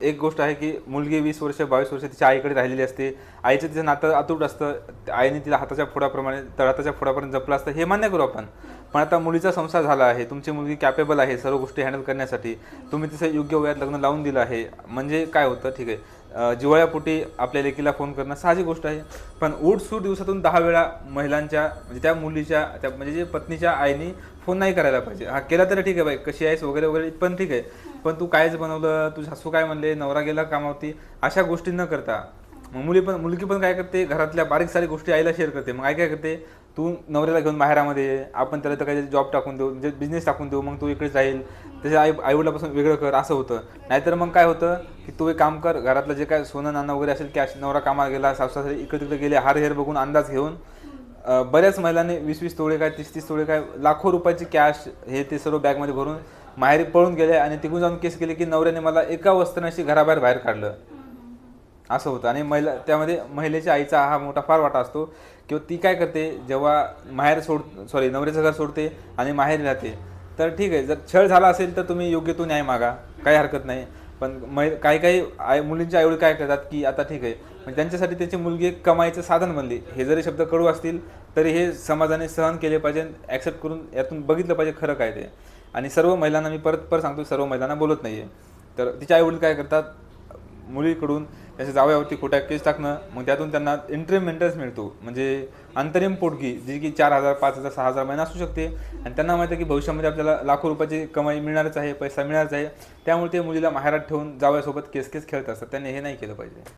एक गोष्ट आहे की मुलगी 20 वर्ष 22 वर्ष तिच्या आईकडे राहिलेली असते. आईचं तिचं नातं अतूट असतं. आईने तिला हाताच्या फोडाप्रमाणे तळहाताच्या फोडापर्यंत जपलं असतं, हे मान्य करू आपण. पण आता मुलीचा संसार झाला आहे, तुमची मुलगी कॅपेबल आहे सर्व गोष्टी हँडल करण्यासाठी. तुम्ही तिचं योग्य वयात लग्न लावून दिलं आहे. म्हणजे काय होतं, ठीक आहे, जिव्हाळ्यापोटी आपल्या लेकीला फोन करणं साहजिक गोष्ट आहे. पण उठसूट दिवसातून 10 वेळा महिलांच्या म्हणजे त्या मुलीच्या त्या म्हणजे जे पत्नीच्या आईने फोन नाही करायला पाहिजे. हा केला तर ठीक आहे, बाई कशी आहेस वगैरे वगैरे पण ठीक आहे. पण तू कायच बनवलं, तुझी सासू काय म्हणले, नवरा गेला कामावरती, अशा गोष्टी न करता मग मुलगी पण काय करते, घरातल्या बारीक सारीक गोष्टी आईला शेअर करते. मग आई काय करते, तू नवऱ्याला घेऊन माहेरामध्ये ये, आपण त्याला तर काही जॉब टाकून देऊ, म्हणजे बिझनेस टाकून देऊ, मग तू इकडेच राहील, त्याच्या आईवडिलापासून वेगळं कर, असं होतं. नाहीतर मग काय होतं की तू एक काम कर, घरातलं जे काय सोनं नाणं वगैरे असेल, कॅश, नवरा कामाला गेला, सासू सासरे इकडे तिकडे गेले, हार हेर बघून अंदाज घेऊन बऱ्याच महिलांनी 20-20 तोळे काय 30-30 तोळे काय लाखो रुपयाची कॅश हे ते सर्व बॅगमध्ये भरून माहेरी पळून गेले आणि तिकडून जाऊन केस केली की नवऱ्याने मला एका वस्त्राशी बाहेर काढलं, असं होतं. आणि त्यामध्ये महिलेच्या आईचा हा मोठा फार वाटा असतो. किंवा ती काय करते, जेव्हा नवऱ्याचं घर सोडते आणि माहेरी राहते, तर ठीक आहे, जर छळ झाला असेल तर तुम्ही योग्य तो न्याय मागा, काही हरकत नाही. पण काही मुलींच्या आईवडील काय करतात की आता ठीक आहे, म्हणजे त्यांच्यासाठी त्याची मुलगी एक कमाईचं साधन बनली. हे जरी शब्द कडू असतील तरी हे समाजाने सहन केले पाहिजे, ॲक्सेप्ट करून यातून बघितलं पाहिजे खरं काय ते. आणि सर्व महिलांना मी परत सांगतो, सर्व महिलांना बोलत नाही आहे. तर तिच्या आईवडील काय करतात, मुलीकडून त्याच्या जावयावरती खोट्या केस टाकणं, मग त्यातून त्यांना इंटरिम मेंटेनन्स मिळतो, म्हणजे अंतरिम पोटगी, जी की 4,000 5,000 6,000 महिना असू शकते. आणि त्यांना माहिती आहे की भविष्यामध्ये आपल्याला लाखो रुपयाची कमाई मिळणारच आहे, पैसा मिळणारच आहे. त्यामुळे ते मुलीला माहेरात ठेवून जावयासोबत केस खेळत असतात. त्यांनी हे नाही केलं पाहिजे.